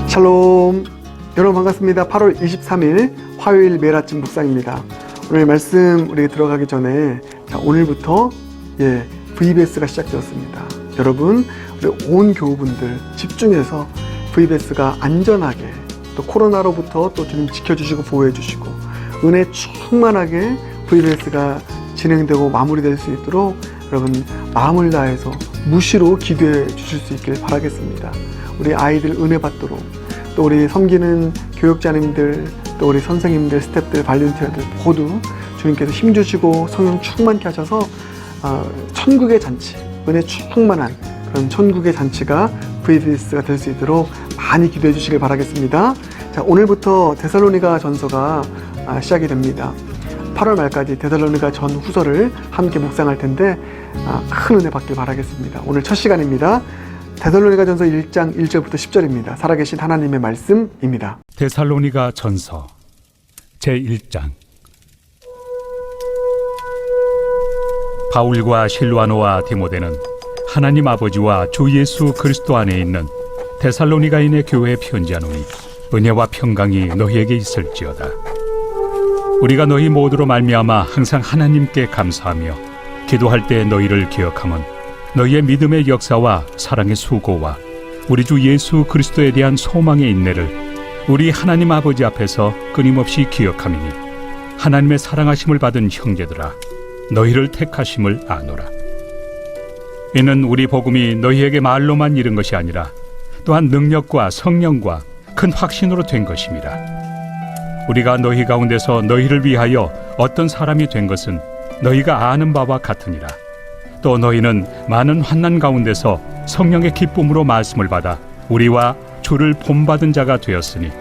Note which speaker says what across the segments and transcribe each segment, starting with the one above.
Speaker 1: 샬롬, 여러분 반갑습니다. 8월 23일 화요일 매일 아침 묵상입니다. 오늘 말씀 우리 들어가기 전에 오늘부터 VBS가 시작되었습니다. 여러분, 우리 온 교우분들 집중해서 VBS가 안전하게 또 코로나로부터 또 주님 지켜주시고 보호해주시고 은혜 충만하게 VBS가 진행되고 마무리될 수 있도록 여러분 마음을 다해서 무시로 기도해 주실 수 있길 바라겠습니다. 우리 아이들 은혜 받도록, 또 우리 섬기는 교육자님들, 또 우리 선생님들, 스태프들, 발렌티어들 모두 주님께서 힘주시고 성령 충만케 하셔서 천국의 잔치, 은혜 충만한 그런 천국의 잔치가 VBS가 될 수 있도록 많이 기도해 주시길 바라겠습니다. 자, 오늘부터 데살로니가 전서가 시작이 됩니다. 8월 말까지 데살로니가 전 후서를 함께 묵상할 텐데 큰 은혜 받길 바라겠습니다. 오늘 첫 시간입니다. 데살로니가 전서 1장 1절부터 10절입니다. 살아계신 하나님의 말씀입니다.
Speaker 2: 데살로니가 전서 제1장. 바울과 실와노와 디모데는 하나님 아버지와 주 예수 그리스도 안에 있는 데살로니가인의 교회에 편지하노니 은혜와 평강이 너희에게 있을지어다. 우리가 너희 모두로 말미암아 항상 하나님께 감사하며 기도할 때 너희를 기억함은 너희의 믿음의 역사와 사랑의 수고와 우리 주 예수 그리스도에 대한 소망의 인내를 우리 하나님 아버지 앞에서 끊임없이 기억함이니 하나님의 사랑하심을 받은 형제들아, 너희를 택하심을 아노라. 이는 우리 복음이 너희에게 말로만 이른 것이 아니라 또한 능력과 성령과 큰 확신으로 된 것임이라. 우리가 너희 가운데서 너희를 위하여 어떤 사람이 된 것은 너희가 아는 바와 같으니라. 또 너희는 많은 환난 가운데서 성령의 기쁨으로 말씀을 받아 우리와 주를 본받은 자가 되었으니,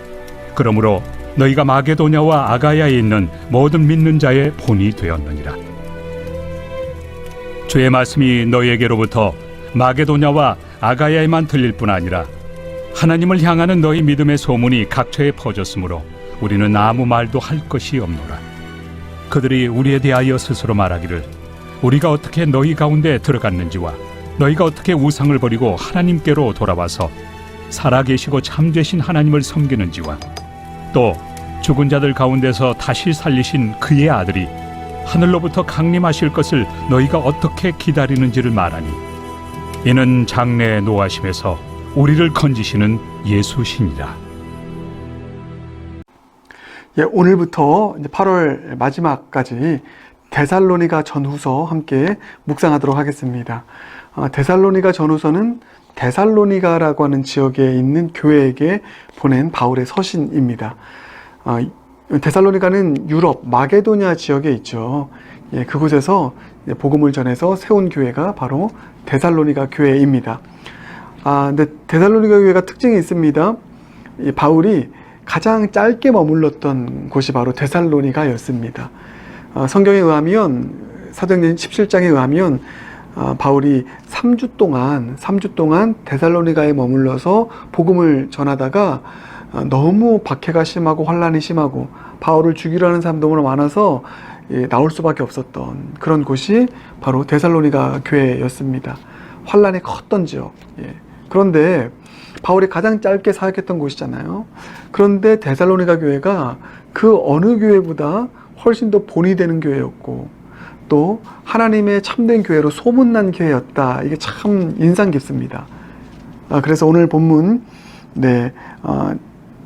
Speaker 2: 그러므로 너희가 마게도냐와 아가야에 있는 모든 믿는 자의 본이 되었느니라. 주의 말씀이 너희에게로부터 마게도냐와 아가야에만 들릴 뿐 아니라 하나님을 향하는 너희 믿음의 소문이 각처에 퍼졌으므로 우리는 아무 말도 할 것이 없노라. 그들이 우리에 대하여 스스로 말하기를 우리가 어떻게 너희 가운데 들어갔는지와 너희가 어떻게 우상을 버리고 하나님께로 돌아와서 살아계시고 참되신 하나님을 섬기는지와 또 죽은 자들 가운데서 다시 살리신 그의 아들이 하늘로부터 강림하실 것을 너희가 어떻게 기다리는지를 말하니, 이는 장래의 노하심에서 우리를 건지시는 예수시니라.
Speaker 1: 오늘부터 이제 8월 마지막까지 데살로니가 전후서 함께 묵상하도록 하겠습니다. 데살로니가 전후서는 데살로니가라고 하는 지역에 있는 교회에게 보낸 바울의 서신입니다. 데살로니가는 유럽 마게도냐 지역에 있죠. 그곳에서 복음을 전해서 세운 교회가 바로 데살로니가 교회입니다. 근데 데살로니가 교회가 특징이 있습니다. 바울이 가장 짧게 머물렀던 곳이 바로 데살로니가였습니다. 성경에 의하면, 사도행전 17장에 의하면 바울이 3주 동안 데살로니가에 머물러서 복음을 전하다가 너무 박해가 심하고 환란이 심하고 바울을 죽이려 하는 사람 너무 많아서 나올 수밖에 없었던 그런 곳이 바로 데살로니가 교회였습니다. 환란이 컸던 지역. 그런데 바울이 가장 짧게 사역했던 곳이잖아요. 그런데 데살로니가 교회가 그 어느 교회보다 훨씬 더 본이 되는 교회였고, 또 하나님의 참된 교회로 소문난 교회였다. 이게 참 인상 깊습니다. 그래서 오늘 본문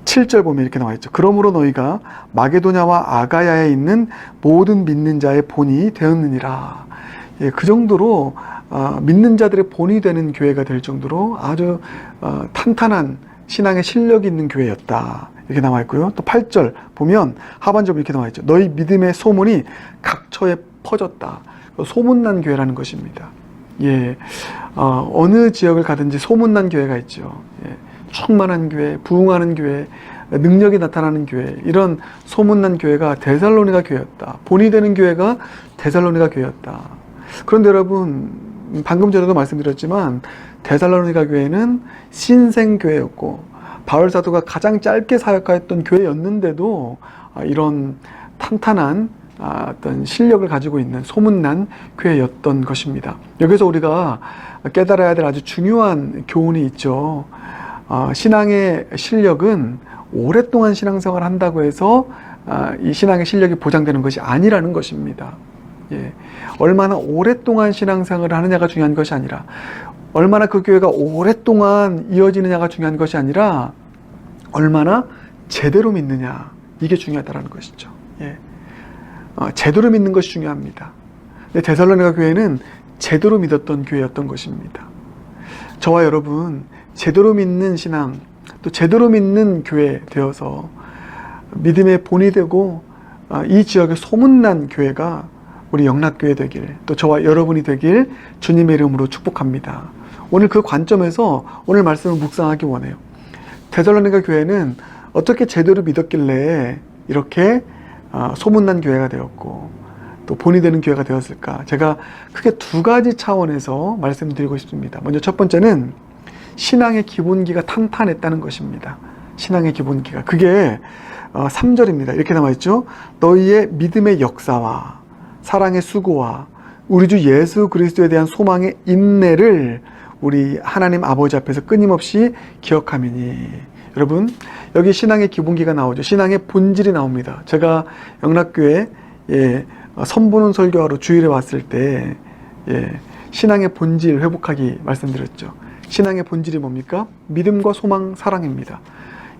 Speaker 1: 7절 보면 이렇게 나와 있죠. 그러므로 너희가 마게도냐와 아가야에 있는 모든 믿는 자의 본이 되었느니라. 그 정도로 믿는 자들의 본이 되는 교회가 될 정도로 아주 탄탄한 신앙의 실력이 있는 교회였다. 이렇게 나와 있고요. 또 8절 보면 하반절 이렇게 나와 있죠. 너희 믿음의 소문이 각처에 퍼졌다. 소문난 교회라는 것입니다. 어느 지역을 가든지 소문난 교회가 있죠. 충만한 교회, 부흥하는 교회, 능력이 나타나는 교회, 이런 소문난 교회가 데살로니가 교회였다. 본이 되는 교회가 데살로니가 교회였다. 그런데 여러분, 방금 전에도 말씀드렸지만 데살로니가 교회는 신생교회였고 바울 사도가 가장 짧게 사역하였던 교회였는데도 이런 탄탄한 어떤 실력을 가지고 있는 소문난 교회였던 것입니다. 여기서 우리가 깨달아야 될 아주 중요한 교훈이 있죠. 신앙의 실력은 오랫동안 신앙생활을 한다고 해서 이 신앙의 실력이 보장되는 것이 아니라는 것입니다. 예. 얼마나 오랫동안 신앙생활을 하느냐가 중요한 것이 아니라, 얼마나 그 교회가 오랫동안 이어지느냐가 중요한 것이 아니라, 얼마나 제대로 믿느냐, 이게 중요하다는 것이죠. 예. 제대로 믿는 것이 중요합니다. 근데 데살로니가 교회는 제대로 믿었던 교회였던 것입니다. 저와 여러분, 제대로 믿는 신앙, 또 제대로 믿는 교회 되어서 믿음의 본이 되고 이 지역에 소문난 교회가 우리 영락교회 되길, 또 저와 여러분이 되길 주님의 이름으로 축복합니다. 오늘 그 관점에서 오늘 말씀을 묵상하기 원해요. 데살로니가 교회는 어떻게 제대로 믿었길래 이렇게 소문난 교회가 되었고 또 본이 되는 교회가 되었을까? 제가 크게 두 가지 차원에서 말씀드리고 싶습니다. 먼저 첫 번째는 신앙의 기본기가 탄탄했다는 것입니다. 신앙의 기본기가. 그게 3절입니다. 이렇게 나와있죠. 너희의 믿음의 역사와 사랑의 수고와 우리 주 예수 그리스도에 대한 소망의 인내를 우리 하나님 아버지 앞에서 끊임없이 기억하미니. 여러분, 여기 신앙의 기본기가 나오죠. 신앙의 본질이 나옵니다. 제가 영락교회 선보는 설교하러 주일에 왔을 때 신앙의 본질 회복하기 말씀드렸죠. 신앙의 본질이 뭡니까? 믿음과 소망, 사랑입니다.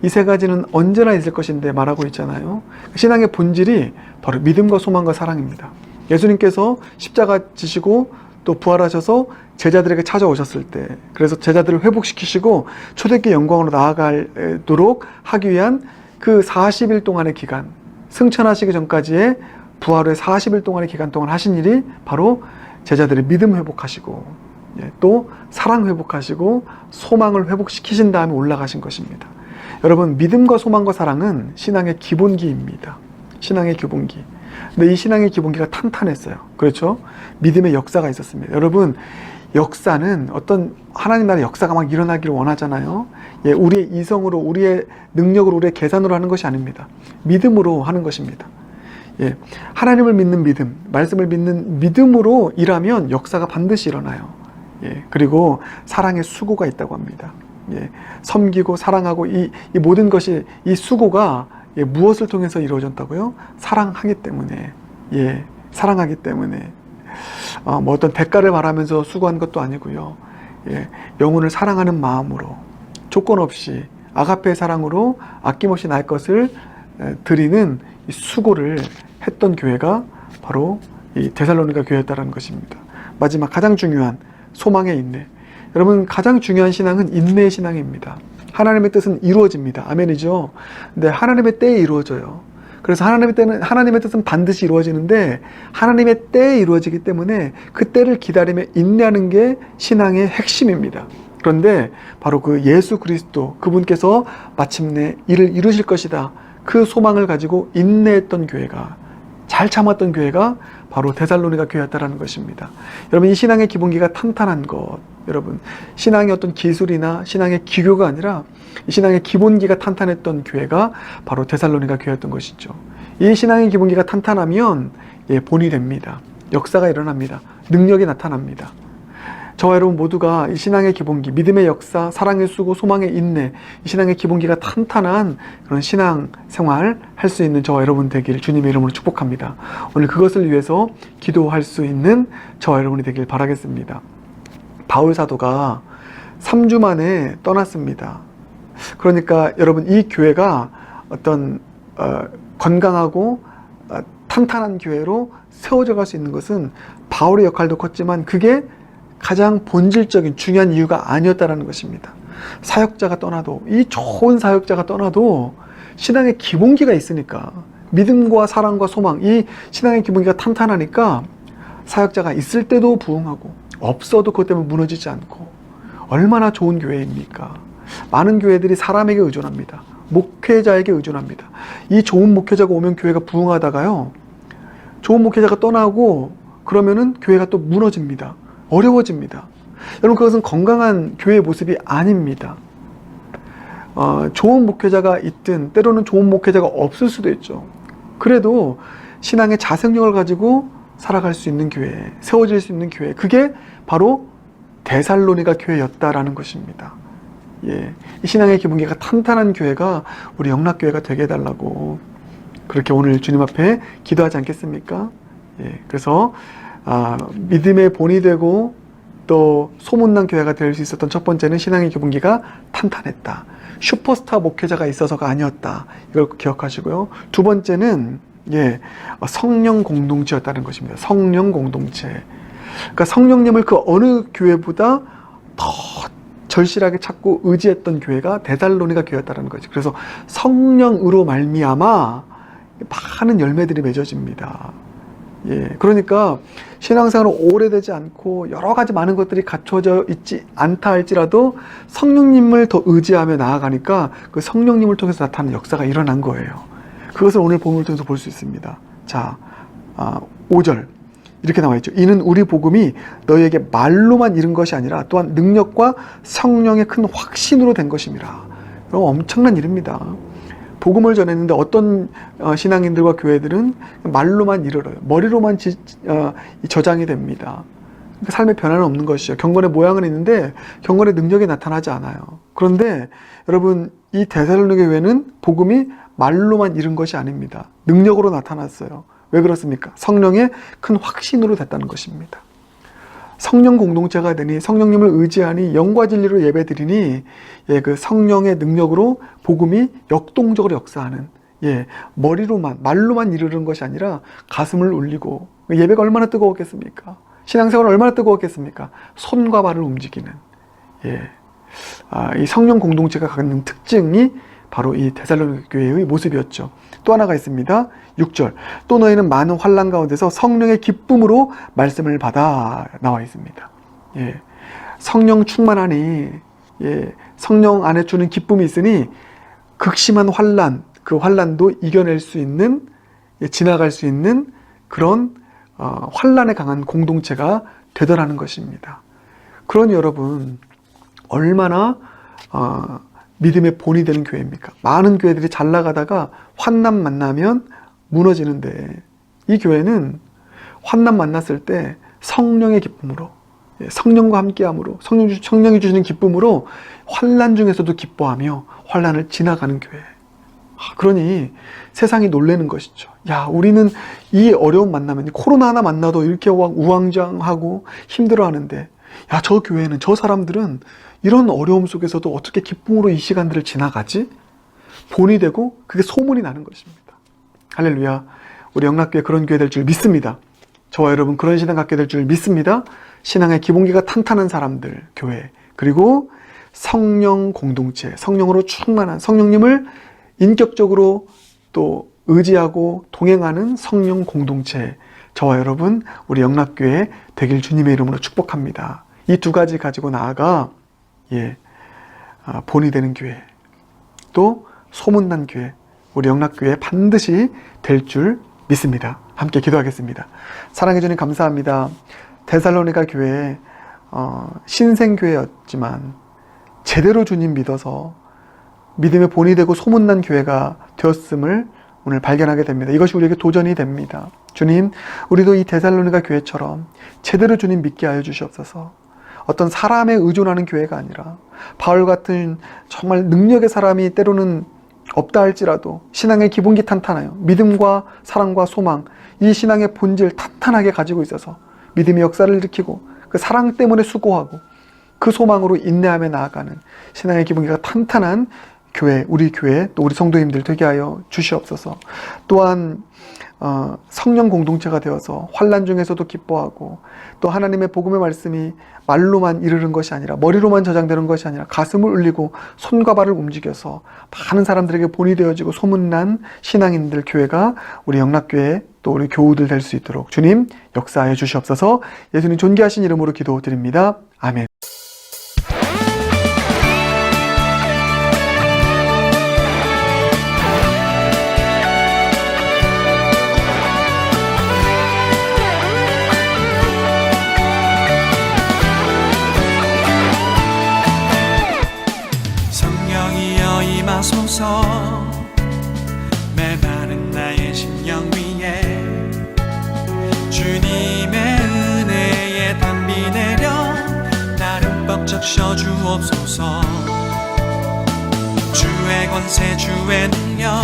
Speaker 1: 이 세 가지는 언제나 있을 것인데 말하고 있잖아요. 신앙의 본질이 바로 믿음과 소망과 사랑입니다. 예수님께서 십자가 지시고 또 부활하셔서 제자들에게 찾아오셨을 때, 그래서 제자들을 회복시키시고 초대교회 영광으로 나아가도록 하기 위한 그 40일 동안의 기간, 승천하시기 전까지의 부활 후에 40일 동안의 기간 동안 하신 일이 바로 제자들의 믿음 회복하시고 또 사랑 회복하시고 소망을 회복시키신 다음에 올라가신 것입니다. 여러분, 믿음과 소망과 사랑은 신앙의 기본기입니다. 신앙의 기본기. 근데 이 신앙의 기본기가 탄탄했어요. 그렇죠? 믿음의 역사가 있었습니다. 여러분, 역사는 어떤 하나님 나라의 역사가 막 일어나기를 원하잖아요. 우리의 이성으로, 우리의 능력으로, 우리의 계산으로 하는 것이 아닙니다. 믿음으로 하는 것입니다. 하나님을 믿는 믿음, 말씀을 믿는 믿음으로 일하면 역사가 반드시 일어나요. 그리고 사랑의 수고가 있다고 합니다. 섬기고 사랑하고 이 모든 것이, 이 수고가 무엇을 통해서 이루어졌다고요? 사랑하기 때문에. 사랑하기 때문에. 뭐 어떤 대가를 바라면서 수고한 것도 아니고요. 영혼을 사랑하는 마음으로, 조건 없이 아가페의 사랑으로 아낌없이 나의 것을 드리는 이 수고를 했던 교회가 바로 이 데살로니가 교회였다는 것입니다. 마지막 가장 중요한 소망의 인내. 여러분, 가장 중요한 신앙은 인내의 신앙입니다. 하나님의 뜻은 이루어집니다. 아멘이죠. 근데 하나님의 때에 이루어져요. 그래서 하나님의 뜻은 반드시 이루어지는데 하나님의 때에 이루어지기 때문에 그 때를 기다리며 인내하는 게 신앙의 핵심입니다. 그런데 바로 그 예수 그리스도, 그분께서 마침내 이를 이루실 것이다, 그 소망을 가지고 인내했던 교회가, 잘 참았던 교회가 바로 데살로니가 교회였다는 것입니다. 여러분, 이 신앙의 기본기가 탄탄한 것, 여러분, 신앙의 어떤 기술이나 신앙의 기교가 아니라 이 신앙의 기본기가 탄탄했던 교회가 바로 데살로니가 교회였던 것이죠. 이 신앙의 기본기가 탄탄하면 본이 됩니다. 역사가 일어납니다. 능력이 나타납니다. 저와 여러분 모두가 이 신앙의 기본기, 믿음의 역사, 사랑의 수고, 소망의 인내, 이 신앙의 기본기가 탄탄한 그런 신앙 생활 할 수 있는 저와 여러분 되길 주님의 이름으로 축복합니다. 오늘 그것을 위해서 기도할 수 있는 저와 여러분이 되길 바라겠습니다. 바울 사도가 3주 만에 떠났습니다. 그러니까 여러분, 이 교회가 어떤 건강하고 탄탄한 교회로 세워져 갈 수 있는 것은 바울의 역할도 컸지만 그게 가장 본질적인 중요한 이유가 아니었다는 것입니다. 사역자가 떠나도, 이 좋은 사역자가 떠나도 신앙의 기본기가 있으니까, 믿음과 사랑과 소망, 이 신앙의 기본기가 탄탄하니까 사역자가 있을 때도 부흥하고 없어도 그것 때문에 무너지지 않고, 얼마나 좋은 교회입니까? 많은 교회들이 사람에게 의존합니다. 목회자에게 의존합니다. 이 좋은 목회자가 오면 교회가 부흥하다가요, 좋은 목회자가 떠나고 그러면은 교회가 또 무너집니다. 어려워집니다. 여러분, 그것은 건강한 교회의 모습이 아닙니다. 좋은 목회자가 있든 때로는 좋은 목회자가 없을 수도 있죠. 그래도 신앙의 자생력을 가지고 살아갈 수 있는 교회, 세워질 수 있는 교회, 그게 바로 데살로니가 교회였다라는 것입니다. 예, 이 신앙의 기본기가 탄탄한 교회가 우리 영락교회가 되게 해달라고 그렇게 오늘 주님 앞에 기도하지 않겠습니까? 예, 그래서 믿음의 본이 되고 또 소문난 교회가 될 수 있었던 첫 번째는 신앙의 기본기가 탄탄했다. 슈퍼스타 목회자가 있어서가 아니었다. 이걸 기억하시고요. 두 번째는 성령 공동체였다는 것입니다. 성령 공동체. 그러니까 성령님을 그 어느 교회보다 더 절실하게 찾고 의지했던 교회가 데살로니가 교회였다는 거죠. 그래서 성령으로 말미암아 많은 열매들이 맺어집니다. 그러니까 신앙생활은 오래되지 않고 여러 가지 많은 것들이 갖춰져 있지 않다 할지라도 성령님을 더 의지하며 나아가니까 그 성령님을 통해서 나타나는 역사가 일어난 거예요. 그것을 오늘 본문을 통해서 볼 수 있습니다. 자, 5절 이렇게 나와 있죠. 이는 우리 복음이 너희에게 말로만 이른 것이 아니라 또한 능력과 성령의 큰 확신으로 된 것입니다. 그럼 엄청난 일입니다. 복음을 전했는데 어떤 신앙인들과 교회들은 말로만 이르러요. 머리로만 저장이 됩니다. 그러니까 삶의 변화는 없는 것이죠. 경건의 모양은 있는데 경건의 능력이 나타나지 않아요. 그런데 여러분 이 데살로니가 교회는 복음이 말로만 이른 것이 아닙니다. 능력으로 나타났어요. 왜 그렇습니까? 성령의 큰 확신으로 됐다는 것입니다. 성령 공동체가 되니 성령님을 의지하니 영과 진리로 예배드리니 그 성령의 능력으로 복음이 역동적으로 역사하는 머리로만 말로만 이르는 것이 아니라 가슴을 울리고 예배가 얼마나 뜨거웠겠습니까? 신앙생활은 얼마나 뜨거웠겠습니까? 손과 발을 움직이는 이 성령 공동체가 갖는 특징이 바로 이 데살로니가 교회의 모습이었죠. 또 하나가 있습니다. 6절 또 너희는 많은 환난 가운데서 성령의 기쁨으로 말씀을 받아 나와 있습니다. 성령 충만하니 성령 안에 주는 기쁨이 있으니 극심한 환난 그 환난도 이겨낼 수 있는 지나갈 수 있는 그런 환난에 강한 공동체가 되더라는 것입니다. 그러니 여러분 얼마나 믿음의 본이 되는 교회입니까? 많은 교회들이 잘 나가다가 환난 만나면 무너지는데 이 교회는 환난 만났을 때 성령의 기쁨으로 성령과 함께함으로 성령이 주시는 기쁨으로 환난 중에서도 기뻐하며 환난을 지나가는 교회. 그러니 세상이 놀라는 것이죠. 야, 우리는 이 어려움 만나면 코로나 하나 만나도 이렇게 우왕좌왕하고 힘들어하는데 야, 저 교회는 저 사람들은 이런 어려움 속에서도 어떻게 기쁨으로 이 시간들을 지나가지? 본이 되고 그게 소문이 나는 것입니다. 할렐루야. 우리 영락교회 그런 교회 될 줄 믿습니다. 저와 여러분 그런 신앙 갖게 될 줄 믿습니다. 신앙의 기본기가 탄탄한 사람들, 교회, 그리고 성령 공동체, 성령으로 충만한 성령님을 인격적으로 또 의지하고 동행하는 성령 공동체, 저와 여러분 우리 영락교회 되길 주님의 이름으로 축복합니다. 이 두 가지 가지고 나아가 본이 되는 교회, 또 소문난 교회, 우리 영락교회 반드시 될 줄 믿습니다. 함께 기도하겠습니다. 사랑해 주님 감사합니다. 데살로니가 교회 신생교회였지만 제대로 주님 믿어서 믿음의 본이 되고 소문난 교회가 되었음을 오늘 발견하게 됩니다. 이것이 우리에게 도전이 됩니다. 주님, 우리도 이 데살로니가 교회처럼 제대로 주님 믿게 하여 주시옵소서. 어떤 사람에 의존하는 교회가 아니라 바울 같은 정말 능력의 사람이 때로는 없다 할지라도 신앙의 기본기 탄탄하여 믿음과 사랑과 소망, 이 신앙의 본질 탄탄하게 가지고 있어서 믿음의 역사를 일으키고 그 사랑 때문에 수고하고 그 소망으로 인내하며 나아가는 신앙의 기본기가 탄탄한 교회, 우리 교회, 또 우리 성도님들 되게 하여 주시옵소서. 또한 성령 공동체가 되어서 환난 중에서도 기뻐하고 또 하나님의 복음의 말씀이 말로만 이르는 것이 아니라 머리로만 저장되는 것이 아니라 가슴을 울리고 손과 발을 움직여서 많은 사람들에게 본이 되어지고 소문난 신앙인들 교회가 우리 영락교회 또 우리 교우들 될 수 있도록 주님 역사하여 주시옵소서. 예수님 존귀하신 이름으로 기도드립니다. 아멘.
Speaker 3: 임하소서 메마른 나의 심령 위에 주님의 은혜에 담비 내려 나를 벅 적셔 주옵소서. 주의 권세 주의 능력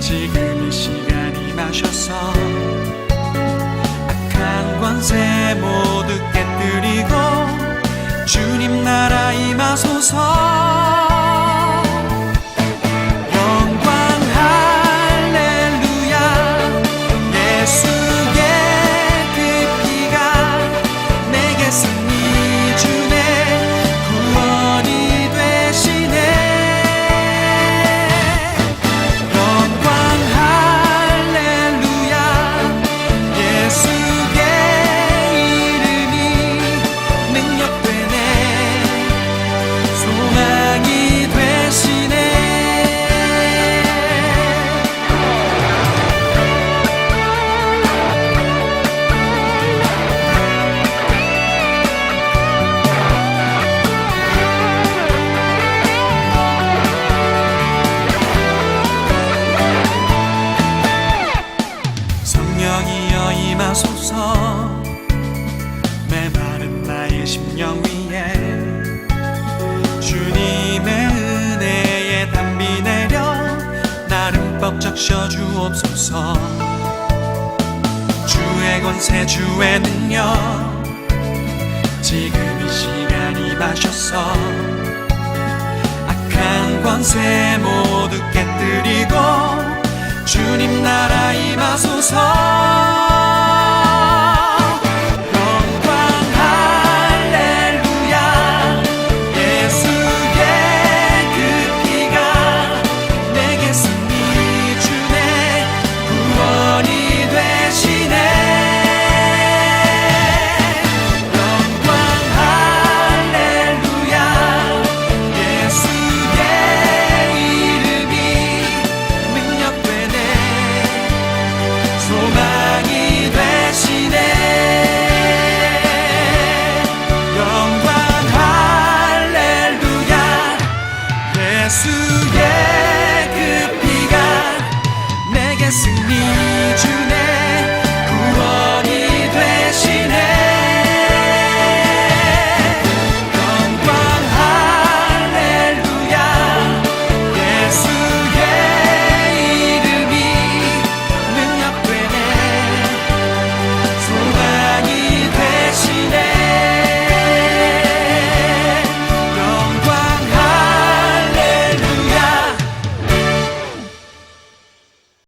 Speaker 3: 지금 이 시간 임하셔서 악한 권세 모두 깨뜨리고 주님 나라 임하소서. 영광 할렐루야 예수의 그 피가 내게 승리 주네 구원이 되시네. 영광 할렐루야 예수의 이름이 능력되네 소망이 되시네. 성령이여 임하소서 메마른 나의 심령 위에 주님의 은혜에 담비 내려 나를 흠뻑 적셔 주옵소서. 주의 권세 주의 능력 지금 이 시간 임하셔서 악한 권세 모두 깨뜨리고 주님 나라 임하소서.